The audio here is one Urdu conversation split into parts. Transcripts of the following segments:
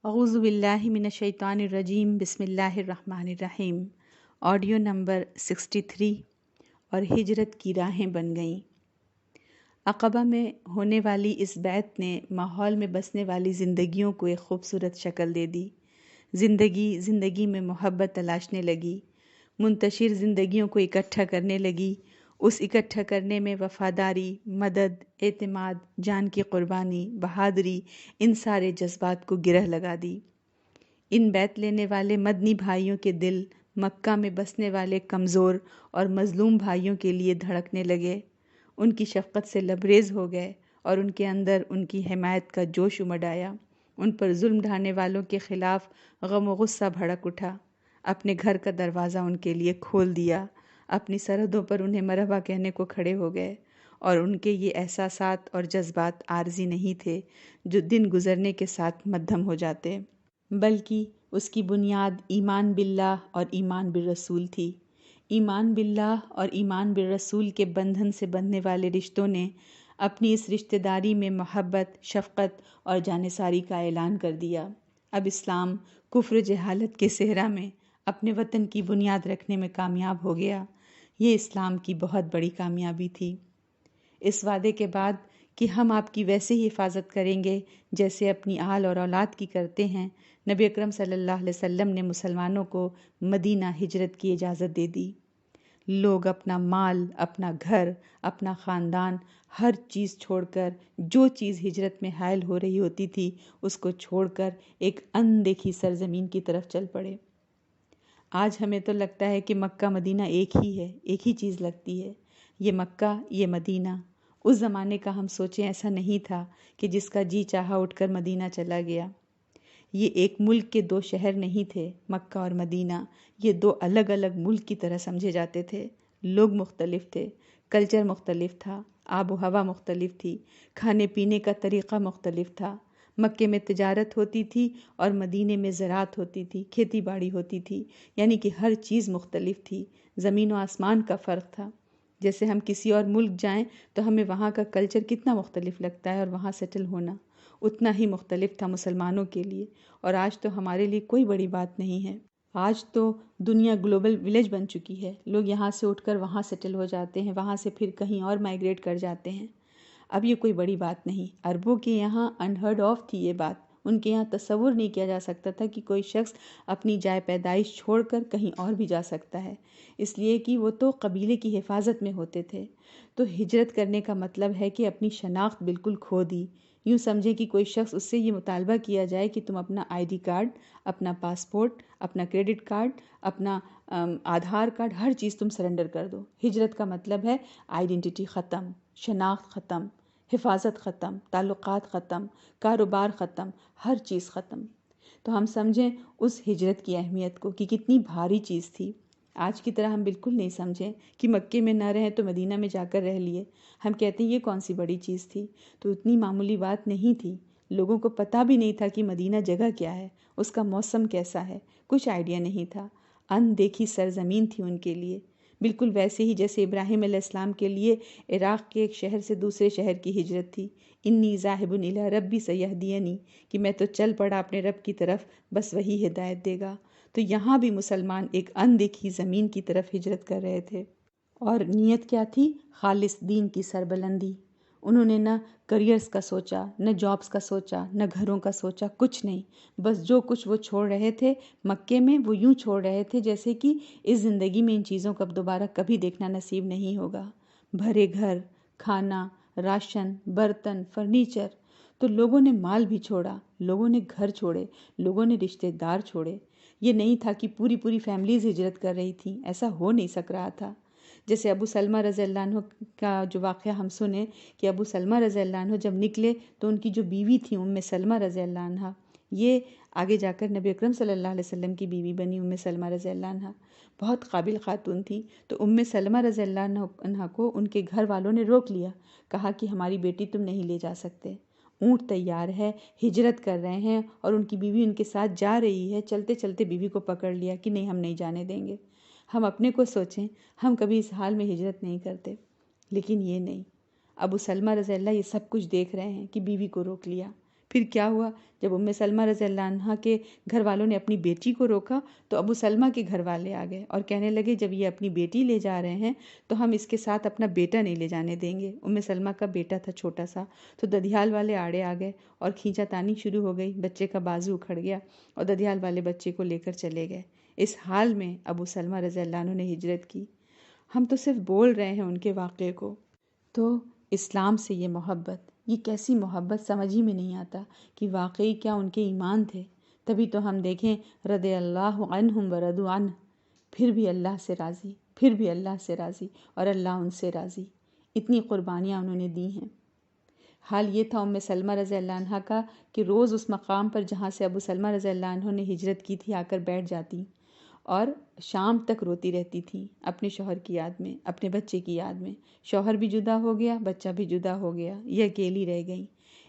اعوذ باللہ من الشیطان الرجیم، بسم اللہ الرحمن الرحیم۔ Audio number 63۔ اور ہجرت کی راہیں بن گئیں۔ عقبہ میں ہونے والی اس بیعت نے ماحول میں بسنے والی زندگیوں کو ایک خوبصورت شکل دے دی۔ زندگی میں محبت تلاشنے لگی، منتشر زندگیوں کو اکٹھا کرنے لگی۔ اس اکٹھا کرنے میں وفاداری، مدد، اعتماد، جان کی قربانی، بہادری، ان سارے جذبات کو گرہ لگا دی۔ ان بیعت لینے والے مدنی بھائیوں کے دل مکہ میں بسنے والے کمزور اور مظلوم بھائیوں کے لیے دھڑکنے لگے، ان کی شفقت سے لبریز ہو گئے اور ان کے اندر ان کی حمایت کا جوش امڈ آیا۔ ان پر ظلم ڈھانے والوں کے خلاف غم و غصہ بھڑک اٹھا۔ اپنے گھر کا دروازہ ان کے لیے کھول دیا، اپنی سرحدوں پر انہیں مرحبا کہنے کو کھڑے ہو گئے۔ اور ان کے یہ احساسات اور جذبات عارضی نہیں تھے جو دن گزرنے کے ساتھ مدھم ہو جاتے، بلکہ اس کی بنیاد ایمان باللہ اور ایمان بالرسول تھی۔ ایمان باللہ اور ایمان بالرسول کے بندھن سے بندھنے والے رشتوں نے اپنی اس رشتہ داری میں محبت، شفقت اور جانثاری کا اعلان کر دیا۔ اب اسلام کفر جہالت کے صحرا میں اپنے وطن کی بنیاد رکھنے میں کامیاب ہو گیا۔ یہ اسلام کی بہت بڑی کامیابی تھی۔ اس وعدے کے بعد کہ ہم آپ کی ویسے ہی حفاظت کریں گے جیسے اپنی آل اور اولاد کی کرتے ہیں، نبی اکرم صلی اللہ علیہ وسلم نے مسلمانوں کو مدینہ ہجرت کی اجازت دے دی۔ لوگ اپنا مال، اپنا گھر، اپنا خاندان، ہر چیز چھوڑ کر، جو چیز ہجرت میں حائل ہو رہی ہوتی تھی اس کو چھوڑ کر ایک اندیکھی سرزمین کی طرف چل پڑے۔ آج ہمیں تو لگتا ہے کہ مکہ مدینہ ایک ہی ہے، ایک ہی چیز لگتی ہے، یہ مکہ، یہ مدینہ۔ اس زمانے کا ہم سوچیں ایسا نہیں تھا کہ جس کا جی چاہا اٹھ کر مدینہ چلا گیا۔ یہ ایک ملک کے دو شہر نہیں تھے، مکہ اور مدینہ، یہ دو الگ الگ ملک کی طرح سمجھے جاتے تھے۔ لوگ مختلف تھے، کلچر مختلف تھا، آب و ہوا مختلف تھی، کھانے پینے کا طریقہ مختلف تھا۔ مکے میں تجارت ہوتی تھی اور مدینے میں زراعت ہوتی تھی، کھیتی باڑی ہوتی تھی، یعنی کہ ہر چیز مختلف تھی، زمین و آسمان کا فرق تھا۔ جیسے ہم کسی اور ملک جائیں تو ہمیں وہاں کا کلچر کتنا مختلف لگتا ہے اور وہاں سیٹل ہونا اتنا ہی مختلف تھا مسلمانوں کے لیے۔ اور آج تو ہمارے لیے کوئی بڑی بات نہیں ہے۔ آج تو دنیا گلوبل ولیج بن چکی ہے، لوگ یہاں سے اٹھ کر وہاں سیٹل ہو جاتے ہیں، وہاں سے پھر کہیں اور مائیگریٹ کر جاتے ہیں۔ اب یہ کوئی بڑی بات نہیں۔ عربوں کے یہاں انہرڈ آف تھی یہ بات، ان کے یہاں تصور نہیں کیا جا سکتا تھا کہ کوئی شخص اپنی جائے پیدائش چھوڑ کر کہیں اور بھی جا سکتا ہے، اس لیے کہ وہ تو قبیلے کی حفاظت میں ہوتے تھے۔ تو ہجرت کرنے کا مطلب ہے کہ اپنی شناخت بالکل کھو دی۔ یوں سمجھیں کہ کوئی شخص اس سے یہ مطالبہ کیا جائے کہ تم اپنا آئی ڈی کارڈ، اپنا پاسپورٹ، اپنا کریڈٹ کارڈ، اپنا آدھار کارڈ، ہر چیز تم سرنڈر کر دو۔ ہجرت کا مطلب ہے آئیڈینٹی ختم، شناخت ختم، حفاظت ختم، تعلقات ختم، کاروبار ختم، ہر چیز ختم۔ تو ہم سمجھیں اس ہجرت کی اہمیت کو کہ کتنی بھاری چیز تھی۔ آج کی طرح ہم بالکل نہیں سمجھیں کہ مکے میں نہ رہیں تو مدینہ میں جا کر رہ لیے۔ ہم کہتے ہیں یہ کون سی بڑی چیز تھی، تو اتنی معمولی بات نہیں تھی۔ لوگوں کو پتہ بھی نہیں تھا کہ مدینہ جگہ کیا ہے، اس کا موسم کیسا ہے، کچھ آئیڈیا نہیں تھا۔ اندیکھی سرزمین تھی ان کے لیے، بالکل ویسے ہی جیسے ابراہیم علیہ السلام کے لیے عراق کے ایک شہر سے دوسرے شہر کی ہجرت تھی۔ انی ذاہب الی ربی سیہدینی، کہ میں تو چل پڑا اپنے رب کی طرف، بس وہی ہدایت دے گا۔ تو یہاں بھی مسلمان ایک اندیکھی زمین کی طرف ہجرت کر رہے تھے، اور نیت کیا تھی؟ خالص دین کی سربلندی۔ انہوں نے نہ کریئرز کا سوچا، نہ جابز کا سوچا، نہ گھروں کا سوچا، کچھ نہیں۔ بس جو کچھ وہ چھوڑ رہے تھے مکے میں، وہ یوں چھوڑ رہے تھے جیسے کہ اس زندگی میں ان چیزوں کو اب دوبارہ کبھی دیکھنا نصیب نہیں ہوگا۔ بھرے گھر، کھانا، راشن، برتن، فرنیچر۔ تو لوگوں نے مال بھی چھوڑا، لوگوں نے گھر چھوڑے، لوگوں نے رشتہ دار چھوڑے۔ یہ نہیں تھا کہ پوری فیملیز ہجرت کر رہی تھیں، ایسا ہو نہیں سک رہا تھا۔ جیسے ابو سلمہ رضی اللہ عنہ کا جو واقعہ ہم سنیں کہ ابو سلمہ رضی اللہ عنہ جب نکلے تو ان کی جو بیوی تھی ام سلمہ رضی اللہ عنہ، یہ آگے جا کر نبی اکرم صلی اللہ علیہ وسلم کی بیوی بنی ام سلمہ رضی اللہ عنہ، بہت قابل خاتون تھی۔ تو ام سلمہ رضی اللہ عنہ کو ان کے گھر والوں نے روک لیا، کہا کہ ہماری بیٹی تم نہیں لے جا سکتے، اونٹ تیار ہے، ہجرت کر رہے ہیں اور ان کی بیوی ان کے ساتھ جا رہی ہے۔ چلتے چلتے بیوی کو پکڑ لیا کہ نہیں، ہم نہیں جانے دیں گے۔ ہم اپنے کو سوچیں، ہم کبھی اس حال میں ہجرت نہیں کرتے، لیکن یہ نہیں۔ ابو سلمہ رضی اللہ یہ سب کچھ دیکھ رہے ہیں کہ بیوی کو روک لیا، پھر کیا ہوا، جب سلمہ رضی اللہ عنہا کے گھر والوں نے اپنی بیٹی کو روکا تو ابو سلمہ کے گھر والے آ گئے اور کہنے لگے جب یہ اپنی بیٹی لے جا رہے ہیں تو ہم اس کے ساتھ اپنا بیٹا نہیں لے جانے دیں گے۔ سلمہ کا بیٹا تھا چھوٹا سا، تو ددھیال والے آڑے آ گئے اور کھینچا تانی شروع ہو گئی، بچے کا بازو اکھڑ گیا اور ددھیال والے بچے کو لے کر چلے گئے۔ اس حال میں ابو سلمہ رضی اللہ عنہ نے ہجرت کی۔ ہم تو صرف بول رہے ہیں ان کے واقعے کو، تو اسلام سے یہ محبت، یہ کیسی محبت سمجھ ہی میں نہیں آتا کہ واقعی کیا ان کے ایمان تھے۔ تبھی تو ہم دیکھیں رضی اللہ عنہم ورضوا عنہ، پھر بھی اللہ سے راضی، پھر بھی اللہ سے راضی اور اللہ ان سے راضی، اتنی قربانیاں انہوں نے دی ہیں۔ حال یہ تھا سلمہ رضی اللہ عنہ کا کہ روز اس مقام پر جہاں سے ابو سلمہ رضی اللہ عنہ نے ہجرت کی تھی آ کر بیٹھ جاتی اور شام تک روتی رہتی تھی اپنے شوہر کی یاد میں، اپنے بچے کی یاد میں۔ شوہر بھی جدا ہو گیا، بچہ بھی جدا ہو گیا، یہ اکیلی رہ گئیں۔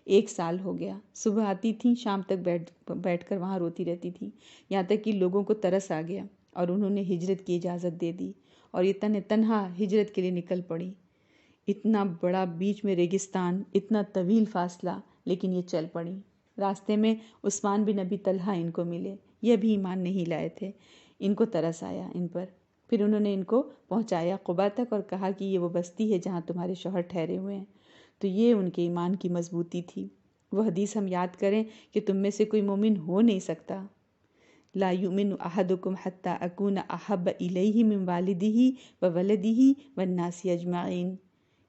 1 سال ہو گیا، صبح آتی تھیں، شام تک بیٹھ کر وہاں روتی رہتی تھیں، یہاں تک کہ لوگوں کو ترس آ گیا اور انہوں نے ہجرت کی اجازت دے دی اور یہ تنہا ہجرت کے لیے نکل پڑی۔ اتنا بڑا بیچ میں ریگستان، اتنا طویل فاصلہ، لیکن یہ چل پڑی۔ راستے میں عثمان بن ابی طلحہ ان کو ملے، یہ بھی ایمان نہیں لائے تھے، ان کو ترس آیا ان پر، پھر انہوں نے ان کو پہنچایا قبا تک اور کہا کہ یہ وہ بستی ہے جہاں تمہارے شوہر ٹھہرے ہوئے ہیں۔ تو یہ ان کے ایمان کی مضبوطی تھی۔ وہ حدیث ہم یاد کریں کہ تم میں سے کوئی مومن ہو نہیں سکتا، لا یؤمن احدکم حتی اکون احب الیہ من والدہ وولدہ والناس اجمعین،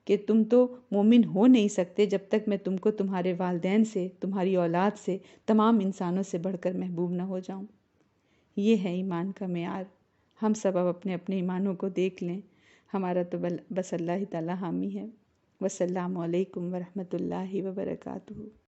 کہ تم تو مومن ہو نہیں سکتے جب تک میں تم کو تمہارے والدین سے، تمہاری اولاد سے، تمام انسانوں سے بڑھ کر محبوب نہ ہو جاؤں۔ یہ ہے ایمان کا معیار۔ ہم سب اب اپنے اپنے ایمانوں کو دیکھ لیں، ہمارا تو بس اللہ تعالی حامی ہے۔ والسلام علیکم ورحمۃ اللہ وبرکاتہ۔